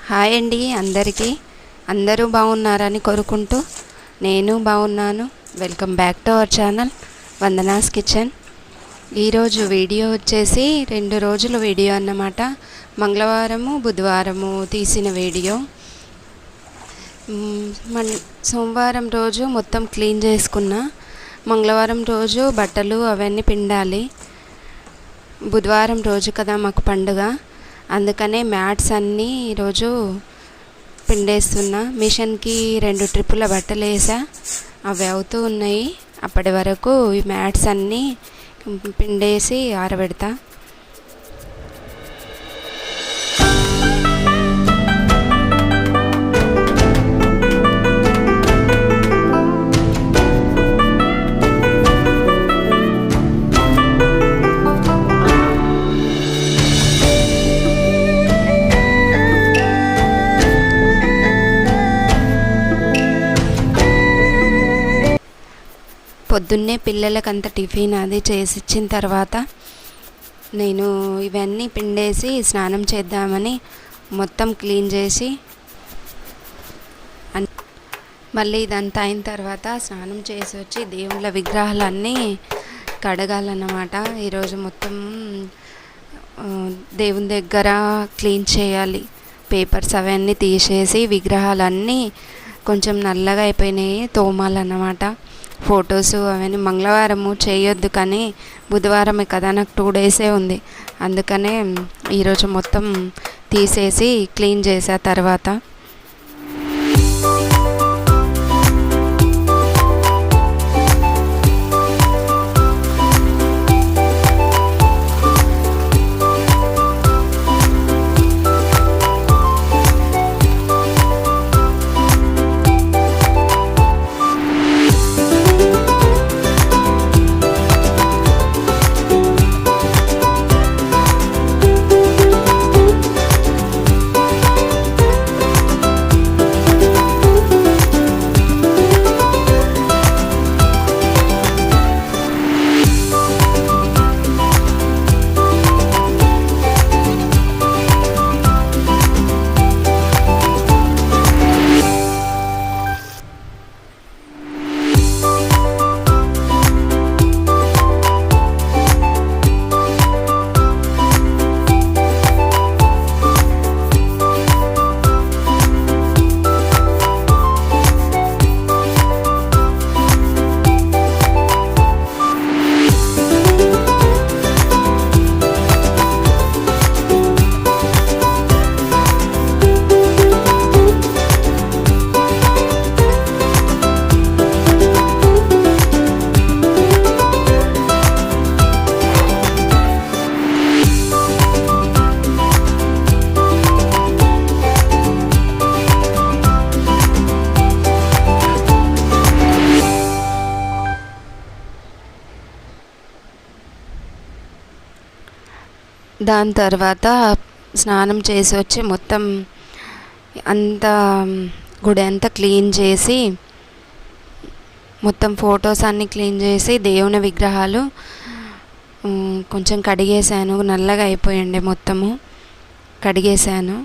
Hi అండి అందరికీ. అందరూ బాగున్నారని కోరుకుంటూ నేను బాగున్నాను. Welcome back to our channel Vandana's kitchen. ఈరోజు వీడియో వచ్చేసి 2 రోజుల వీడియో అన్నమాట. మంగళవారము బుధవారము తీసిన వీడియో. సోమవారం రోజు మొత్తం క్లీన్ చేసుకున్నా. మంగళవారం రోజు బట్టలు అవన్నీ పిండాలి. బుధవారం రోజు కదా మాకు పండుగ, అందుకనే మ్యాట్స్ అన్నీ ఈరోజు పిండేస్తున్నా. మిషన్కి 2 ట్రిప్పుల బట్టలు వేసా, అవి అవుతూ ఉన్నాయి. అప్పటి వరకు ఈ మ్యాట్స్ అన్నీ పిండేసి ఆరబెడతా. పొద్దున్నే పిల్లలకంత టిఫిన్ అది చేసి ఇచ్చిన తర్వాత నేను ఇవన్నీ పిండేసి స్నానం చేద్దామని మొత్తం క్లీన్ చేసి మళ్ళీ ఇదంతా అయిన తర్వాత స్నానం చేసి వచ్చి దేవుళ్ళ విగ్రహాలన్నీ కడగాలన్నమాట. ఈరోజు మొత్తం దేవుని దగ్గర క్లీన్ చేయాలి. పేపర్స్ అవన్నీ తీసేసి విగ్రహాలన్నీ కొంచెం నల్లగా అయిపోయినాయి, తోమాలన్నమాట. ఫొటోస్ అవన్నీ మంగళవారము చేయొద్దు, కానీ బుధవారమే కదా, నాకు 2 డేసే ఉంది. అందుకనే ఈరోజు మొత్తం తీసేసి క్లీన్ చేసా. తర్వాత దాని తర్వాత స్నానం చేసి వచ్చి మొత్తం అంతా గుడి అంతా క్లీన్ చేసి మొత్తం ఫొటోస్ అన్నీ క్లీన్ చేసి దేవుని విగ్రహాలు కొంచెం కడిగేసాను. నల్లగా అయిపోయింది, మొత్తము కడిగేసాను.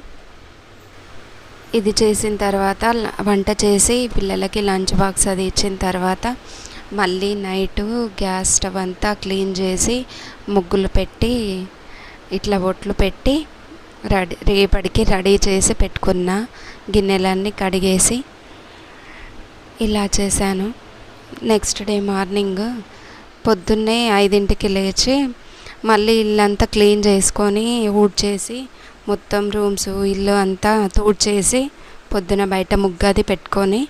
ఇది చేసిన తర్వాత వంట చేసి పిల్లలకి లంచ్ బాక్స్ అది ఇచ్చిన తర్వాత మళ్ళీ నైటు గ్యాస్ స్టవ్ అంతా క్లీన్ చేసి ముగ్గులు పెట్టి ఇట్లా బొట్లు పెట్టి రేపటికి రెడీ చేసి పెట్టుకున్న గిన్నెలన్నీ కడిగేసి ఇలా చేశాను. నెక్స్ట్ డే మార్నింగ్ పొద్దున్నే 5ంటికి లేచి మళ్ళీ ఇల్లంతా క్లీన్ చేసుకొని ఊడ్చేసి మొత్తం రూమ్స్ ఇల్లు అంతా తూడ్చేసి పొద్దున బయట ముగ్గది పెట్టుకొని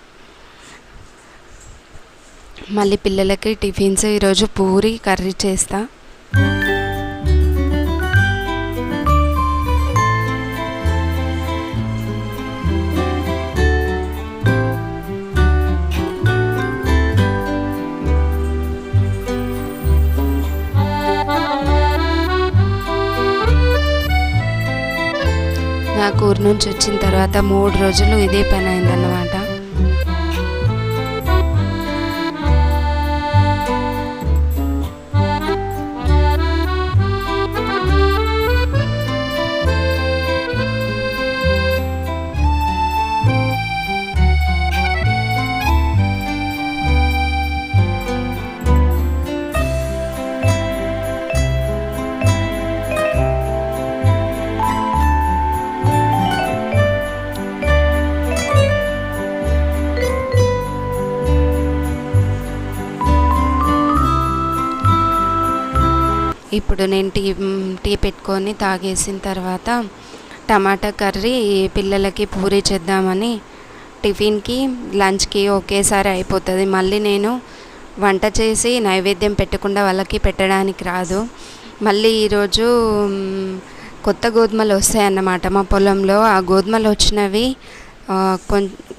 మళ్ళీ పిల్లలకి టిఫిన్స్ ఈరోజు పూరి కర్రీ చేస్తా. నాకు ఊరు నుంచి వచ్చిన తర్వాత 3 రోజులు ఇదే పని అయిందన్నమాట. ఇప్పుడు నేను టీ పెట్టుకొని తాగేసిన తర్వాత టమాటా కర్రీ పిల్లలకి పూరీ చేద్దామని, టిఫిన్కి లంచ్కి ఒకేసారి అయిపోతుంది. మళ్ళీ నేను వంట చేసి నైవేద్యం పెట్టకుండా వాళ్ళకి పెట్టడానికి రాదు. మళ్ళీ ఈరోజు కొత్త గోధుమలు వస్తాయన్నమాట మా పొలంలో. ఆ గోధుమలు వచ్చినవి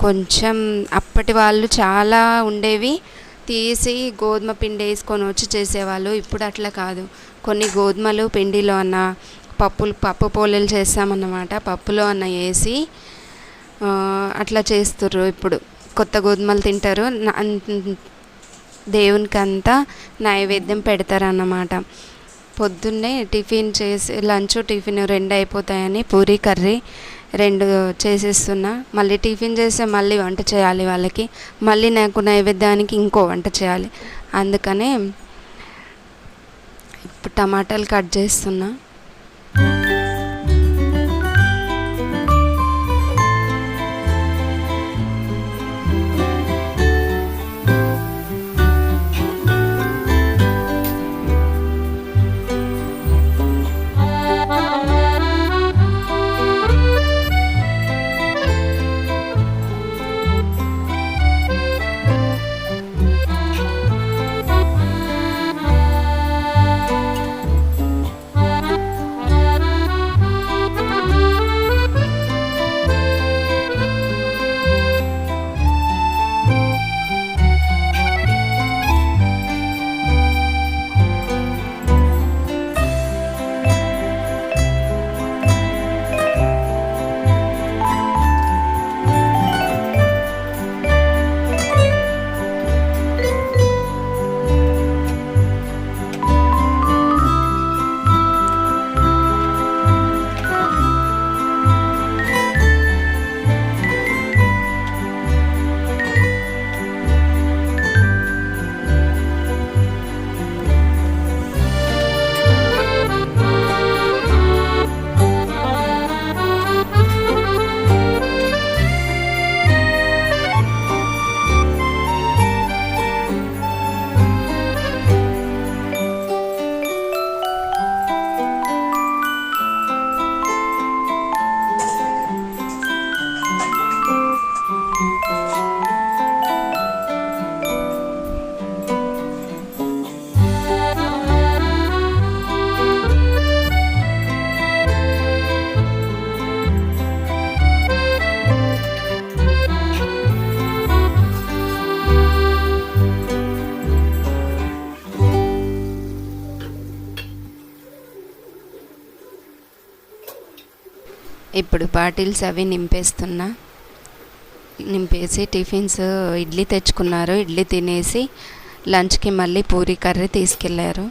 కొంచెం అప్పటి వాళ్ళు చాలా ఉండేవి తీసి గోధుమ పిండి వేసుకొని వచ్చి చేసేవాళ్ళు. ఇప్పుడు అట్లా కాదు, కొన్ని గోధుమలు పిండిలో అన్న పప్పు పోలేలు చేస్తామన్నమాట, పప్పులో అన్న వేసి అట్లా చేస్తుర్రు. ఇప్పుడు కొత్త గోధుమలు తింటారు, దేవునికి అంతా నైవేద్యం పెడతారన్నమాట. పొద్దున్నే టిఫిన్ చేసి లంచ్ టిఫిన్ 2 అయిపోతాయని పూరీ కర్రీ 2 చేసేస్తున్నా. మళ్ళీ టిఫిన్ చేస్తే మళ్ళీ వంట చేయాలి వాళ్ళకి, మళ్ళీ నాకు నైవేద్యానికి ఇంకో వంట చేయాలి. అందుకనే ఇప్పుడు టమాటాలు కట్ చేస్తున్నా. ఇప్పుడు బాటిల్స్ అవి నింపేసి టిఫిన్స్ ఇడ్లీ తెచ్చుకున్నారు. ఇడ్లీ తినేసి లంచ్కి మళ్ళీ పూరీ కర్రీ తీసుకెళ్ళారు.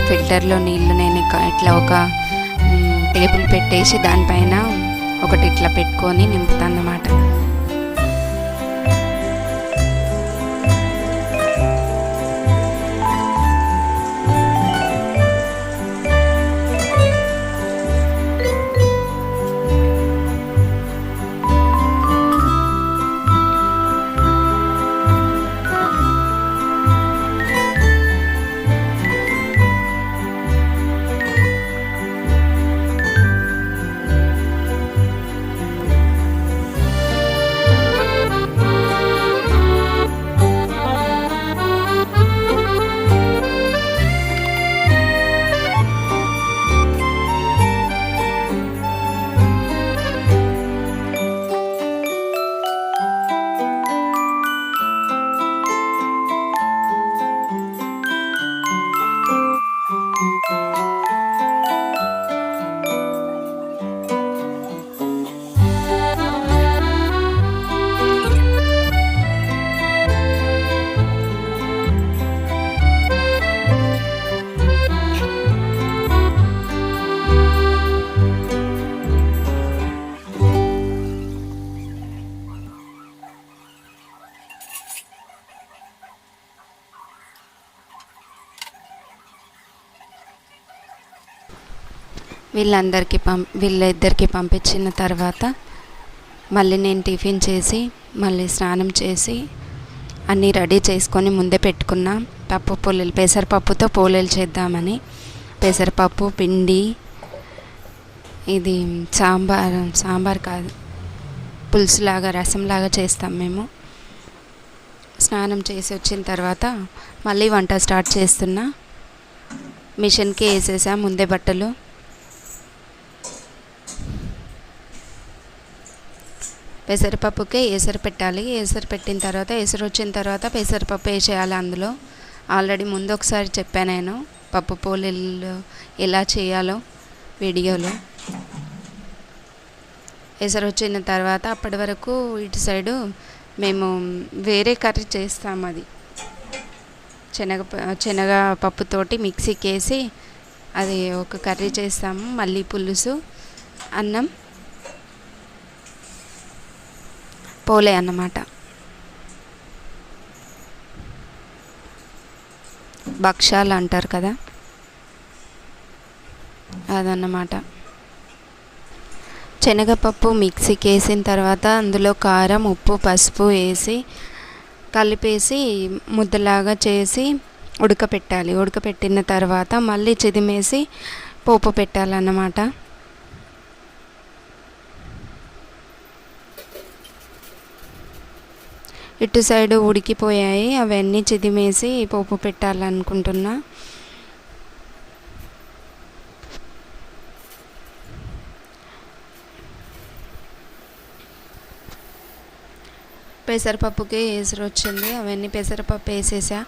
ఫిల్టర్లో నీళ్ళు నేను ఇట్లా ఒక టేబుల్ పెట్టేసి దానిపైన ఒకటి ఇట్లా పెట్టుకొని నింపుతాను అన్నమాట. వీళ్ళిద్దరికి పంపించిన తర్వాత మళ్ళీ నేను టిఫిన్ చేసి మళ్ళీ స్నానం చేసి అన్నీ రెడీ చేసుకొని ముందే పెట్టుకున్నా. పెసరపప్పుతో పోలేలు చేద్దామని. పెసరపప్పు పిండి, ఇది సాంబార్ కాదు, పులుసులాగా రసంలాగా చేస్తాం మేము. స్నానం చేసి వచ్చిన తర్వాత మళ్ళీ వంట స్టార్ట్ చేస్తున్నా. మిషన్కి వేసేసా ముందే బట్టలు. పెసరపప్పుకే ఏసరు పెట్టాలి. ఏసరు పెట్టిన తర్వాత ఏసరు వచ్చిన తర్వాత పెసరపప్పు వేసేయాలి అందులో. ఆల్రెడీ ముందు ఒకసారి చెప్పాను నేను పప్పు పోలేలు ఎలా చేయాలో వీడియోలో. ఎసరు వచ్చిన తర్వాత అప్పటి వరకు ఇటు సైడు మేము వేరే కర్రీ చేస్తాం. అది శనగ పప్పుతోటి మిక్సీకి వేసి అది ఒక కర్రీ చేస్తాము. మళ్ళీ పులుసు, అన్నం, పోలే అన్నమాట. భక్షాలు అంటారు కదా, అదన్నమాట. శనగపప్పు మిక్సీకి వేసిన తర్వాత అందులో కారం, ఉప్పు, పసుపు వేసి కలిపేసి ముద్దలాగా చేసి ఉడకపెట్టాలి. ఉడకపెట్టిన తర్వాత మళ్ళీ చిదిమేసి పోపు పెట్టాలన్నమాట. ఇటు సైడు ఉడికిపోయాయి, అవన్నీ చిదిమేసి పోపు పెట్టాలనుకుంటున్నా. పెసరపప్పుకి ఏసరు వచ్చింది, అవన్నీ పెసరపప్పు వేసేసా.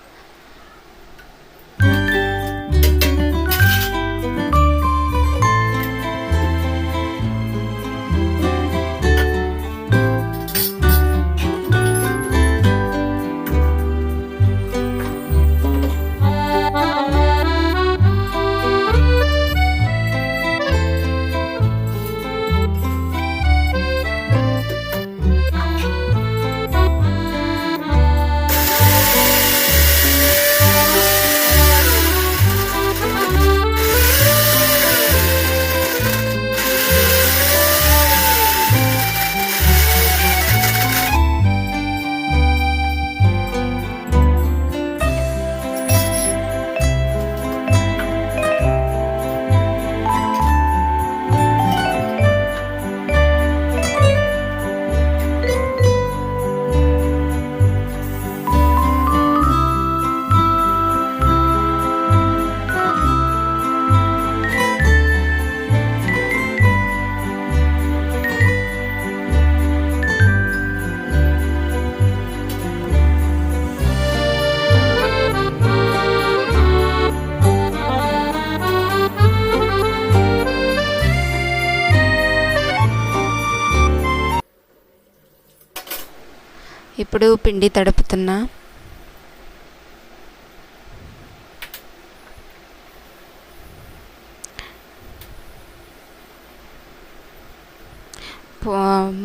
ఇప్పుడు పిండి తడుపుతున్నా.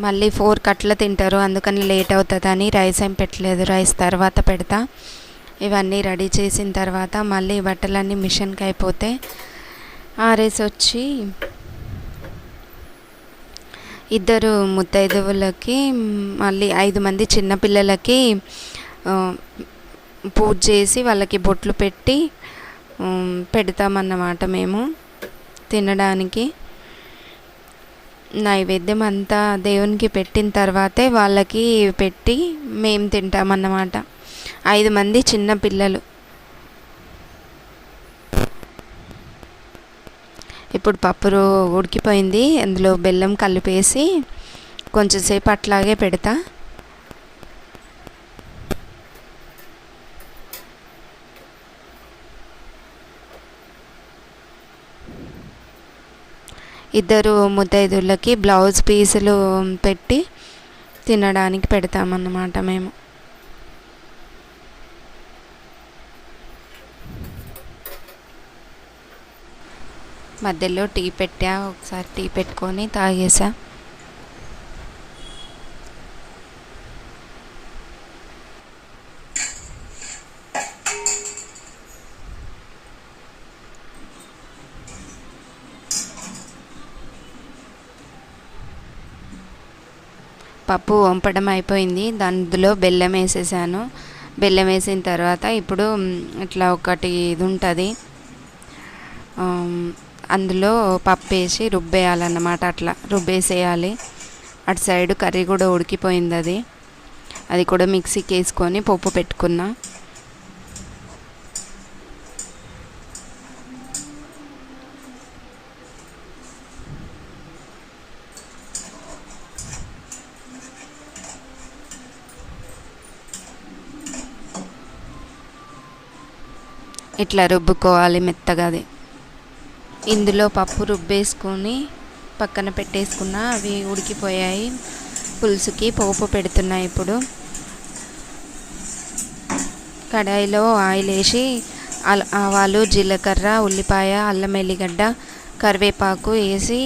మళ్ళీ 4 కట్ల తింటారు, అందుకని లేట్ అవుతుందని రైస్ ఏం పెట్టలేదు. రైస్ తర్వాత పెడతా. ఇవన్నీ రెడీ చేసిన తర్వాత మళ్ళీ బట్టలన్నీ మిషన్కి అయిపోతే ఆరేసి వచ్చి ఇద్దరు ముత్తైదువులకి మళ్ళీ 5 మంది చిన్నపిల్లలకి పూజ చేసి వాళ్ళకి బొట్లు పెట్టి పెడతామన్నమాట మేము తినడానికి. నైవేద్యం అంతా దేవునికి పెట్టిన తర్వాతే వాళ్ళకి పెట్టి మేము తింటామన్నమాట. 5 మంది చిన్న పిల్లలు. ఇప్పుడు పప్పు ఉడికిపోయింది, అందులో బెల్లం కలిపేసి కొంచెంసేపు అట్లాగే పెడతా. ఇద్దరు ముత్తైదువులకి బ్లౌజ్ పీసులు పెట్టి తినడానికి పెడతామన్నమాట మేము. మధ్యలో టీ పెట్టా, ఒకసారి టీ పెట్టుకొని తాగేసా. పప్పు వంపడం అయిపోయింది. అందులో బెల్లం వేసేసాను. బెల్లం వేసిన తర్వాత ఇప్పుడు ఇట్లా ఒకటి ఇది ఉంటుంది, అందులో పప్పు వేసి రుబ్బేయాలన్నమాట. అట్లా రుబ్బేసేయాలి. అటు సైడ్ కర్రీ కూడా ఉడికిపోయింది. అది కూడా మిక్సీకి వేసుకొని పప్పు పెట్టుకున్నా. ఇట్లా రుబ్బుకోవాలి మెత్తగా. ఇందులో పప్పు రుబ్బేసుకొని పక్కన పెట్టేసుకున్న. అవి ఉడికిపోయాయి. పులుసుకి పోపు పెడుతున్నా. ఇప్పుడు కడాయిలో ఆయిల్ వేసి ఆవాలు, జీలకర్ర, ఉల్లిపాయ, అల్లం ఎల్లిగడ్డ, కరివేపాకు వేసి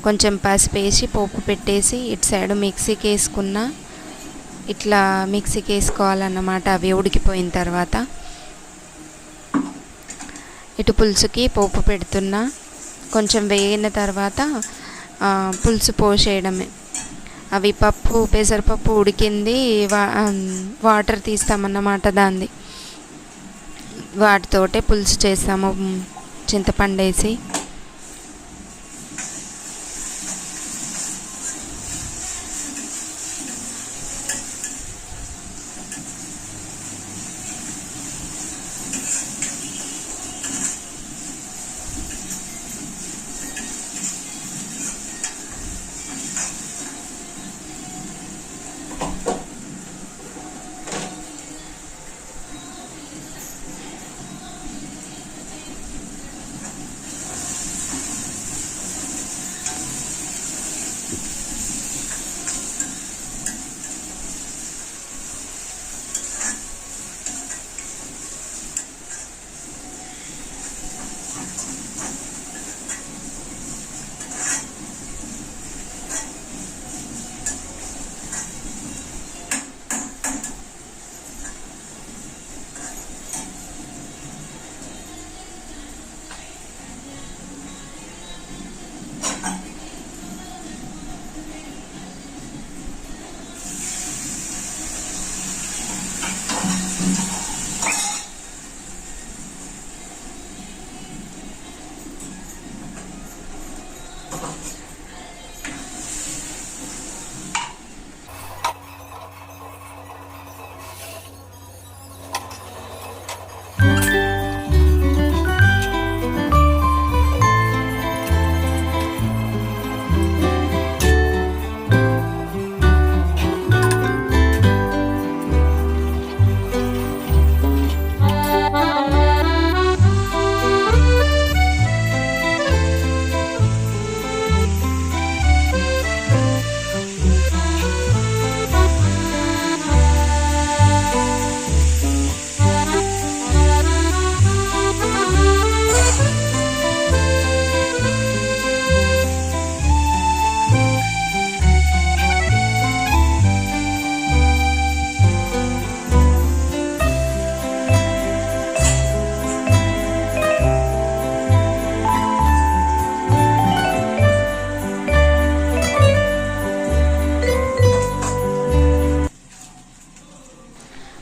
కొంచెం పసుపు వేసి పోపు పెట్టేసి ఇటు సైడ్ మిక్సీకి వేసుకున్న. ఇట్లా మిక్సీకి వేసుకోవాలన్నమాట. అవి ఉడికిపోయిన తర్వాత ఇటు పులుసుకి పోపు పెడుతున్నా. కొంచెం వేగిన తర్వాత పులుసు పోసేయడమే. అవి పెసరపప్పు ఉడికింది, వాటర్ తీస్తామన్నమాట. వాటితోటే పులుసు చేస్తాము, చింతపండు వేసి.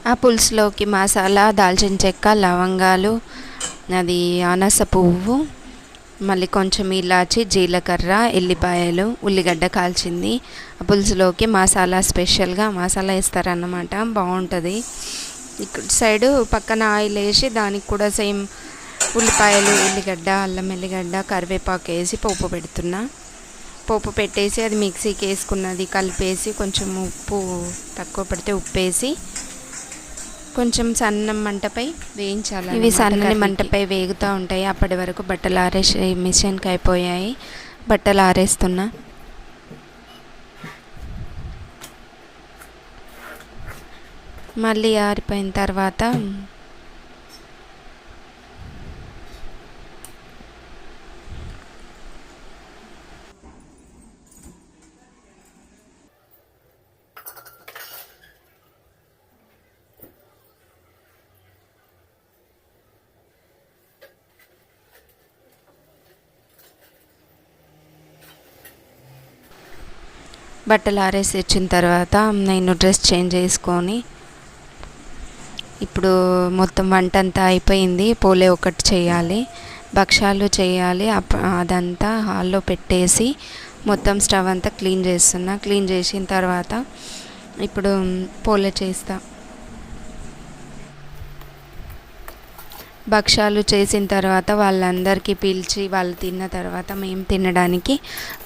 ఆ పులుసులోకి మసాలా, దాల్చిన చెక్క, లవంగాలు, అది అనాస పువ్వు, మళ్ళీ కొంచెం ఇలాచి, జీలకర్ర, ఎల్లిపాయలు, ఉల్లిగడ్డ కాల్చింది. ఆ పులుసులోకి మసాలా, స్పెషల్గా మసాలా వేస్తారన్నమాట. బాగుంటుంది. ఇక్కడ సైడు పక్కన ఆయిల్ వేసి దానికి కూడా సేమ్ ఉల్లిపాయలు, ఉల్లిగడ్డ, అల్లం ఎల్లిగడ్డ, కరివేపాకు వేసి పోపు పెడుతున్నా. పోపు పెట్టేసి అది మిక్సీకి వేసుకున్నది కలిపేసి కొంచెం ఉప్పు తక్కువ పడితే ఉప్పు వేసి కొంచెం సన్న మంటపై వేయించాలి. ఇవి సన్నని మంటపై వేగుతూ ఉంటాయి. అప్పటి వరకు బట్టలు ఆరేసి మిషన్కి అయిపోయాయి. బట్టలు ఆరేస్తున్నా. మళ్ళీ ఆరిపోయిన తర్వాత బట్టలు ఆరేసి వచ్చిన తర్వాత నేను డ్రెస్ చేంజ్ చేసుకొని ఇప్పుడు మొత్తం వంట అంతా అయిపోయింది. పోలే ఒకటి చేయాలి, భక్షాలు చేయాలి. అదంతా హాల్లో పెట్టేసి మొత్తం స్టవ్ అంతా క్లీన్ చేస్తున్నా. క్లీన్ చేసిన తర్వాత ఇప్పుడు పోలే చేస్తా. భక్షాలు చేసిన తర్వాత వాళ్ళందరికీ పిలిచి వాళ్ళు తిన్న తర్వాత మేము తినడానికి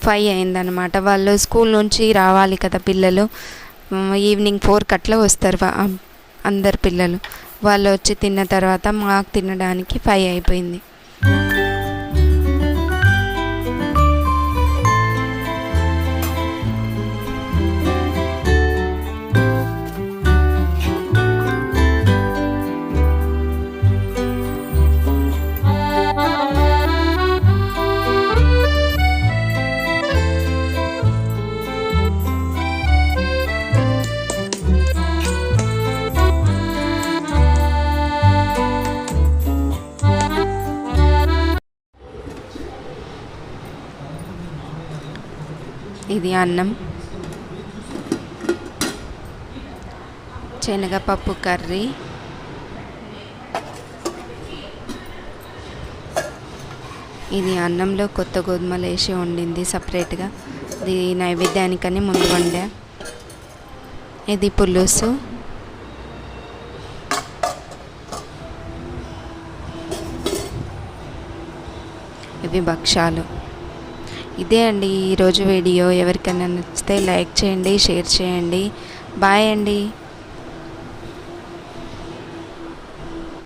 5 అయిందనమాట. వాళ్ళు స్కూల్ నుంచి రావాలి కదా పిల్లలు, ఈవినింగ్ 4 అట్లా వస్తారు అందరు పిల్లలు. వాళ్ళు వచ్చి తిన్న తర్వాత మాకు తినడానికి 5 అయిపోయింది. ఇది అన్నం, శనగపప్పు కర్రీ, ఇది అన్నంలో కొత్త గోధుమలు వేసి వండింది సపరేట్గా. ఇది నైవేద్యానికని ముందు వండా. ఇది పులుసు, ఇవి భక్షాలు. ఇదే అండి ఈరోజు వీడియో. ఎవరికైనా నచ్చితే లైక్ చేయండి, షేర్ చేయండి. బాయ్ అండి.